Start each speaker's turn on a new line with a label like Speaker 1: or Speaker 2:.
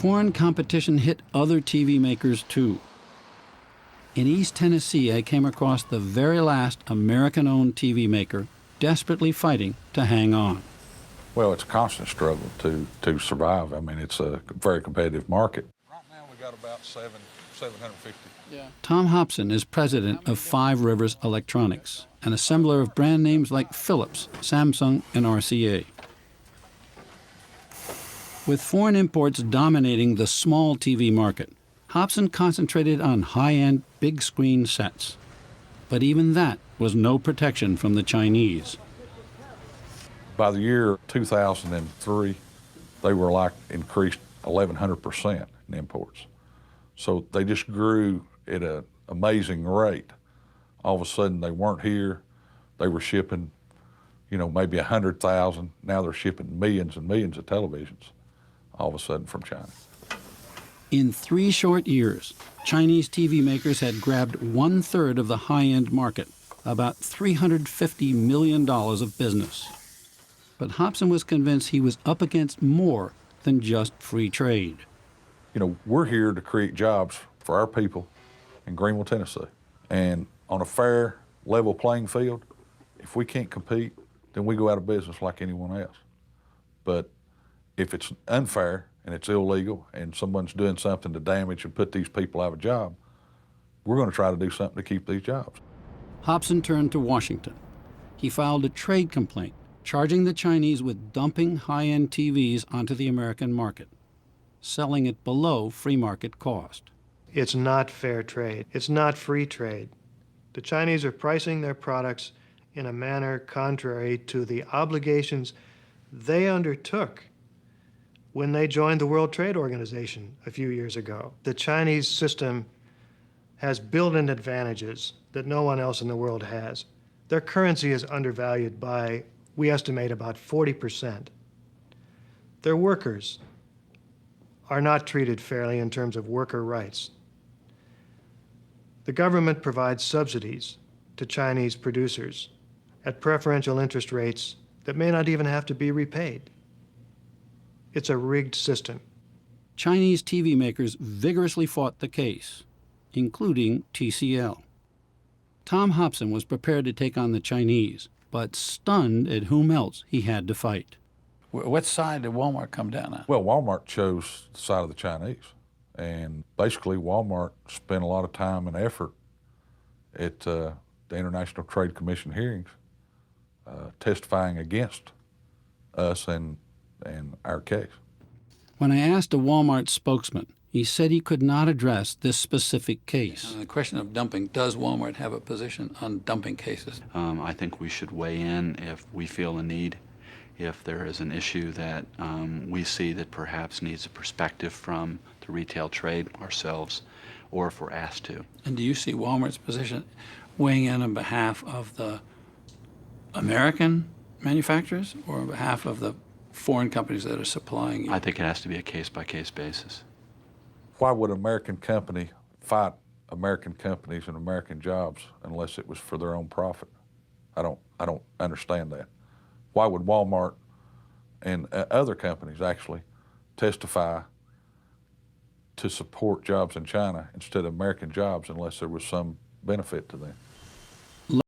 Speaker 1: foreign competition hit other TV makers too. In East Tennessee, I came across the very last American-owned TV maker desperately fighting to hang on.
Speaker 2: Well, it's a constant struggle to survive. I mean, it's a very competitive market. Right now we got about 750.
Speaker 1: Yeah. Tom Hobson is president of Five Rivers Electronics, an assembler of brand names like Philips, Samsung, and RCA. With foreign imports dominating the small TV market, Hobson concentrated on high-end, big-screen sets. But even that was no protection from the Chinese.
Speaker 2: By the year 2003, they were like increased 1,100% in imports. So they just grew at an amazing rate. All of a sudden, they weren't here. They were shipping, maybe 100,000. Now they're shipping millions and millions of televisions all of a sudden from China.
Speaker 1: In 3 short years, Chinese TV makers had grabbed 1/3 of the high-end market, about $350 million of business. But Hobson was convinced he was up against more than just free trade.
Speaker 2: We're here to create jobs for our people in Greenville, Tennessee. And on a fair, level playing field, if we can't compete, then we go out of business like anyone else. But if it's unfair and it's illegal and someone's doing something to damage and put these people out of a job, we're going to try to do something to keep these jobs.
Speaker 1: Hobson turned to Washington. He filed a trade complaint charging the Chinese with dumping high-end TVs onto the American market, selling it below free market cost.
Speaker 3: It's not fair trade. It's not free trade. The Chinese are pricing their products in a manner contrary to the obligations they undertook when they joined the World Trade Organization a few years ago. The Chinese system has built-in advantages that no one else in the world has. Their currency is undervalued by, we estimate, about 40%. Their workers are not treated fairly in terms of worker rights. The government provides subsidies to Chinese producers at preferential interest rates that may not even have to be repaid. It's a rigged system.
Speaker 1: Chinese TV makers vigorously fought the case, including TCL. Tom Hobson was prepared to take on the Chinese, but stunned at whom else he had to fight.
Speaker 4: What side did Walmart come down on?
Speaker 2: Well, Walmart chose the side of the Chinese. And basically, Walmart spent a lot of time and effort at the International Trade Commission hearings testifying against us and our case.
Speaker 1: When I asked a Walmart spokesman, he said he could not address this specific case.
Speaker 4: On the question of dumping, does Walmart have a position on dumping cases?
Speaker 5: I think we should weigh in if we feel a need, if there is an issue that we see that perhaps needs a perspective from the retail trade ourselves, or if we're asked to.
Speaker 4: And do you see Walmart's position weighing in on behalf of the American manufacturers or on behalf of the foreign companies that are supplying you?
Speaker 5: I think it has to be a case-by-case basis.
Speaker 2: Why would an American company fight American companies and American jobs unless it was for their own profit? I don't understand that. Why would Walmart and other companies actually testify to support jobs in China instead of American jobs unless there was some benefit to them?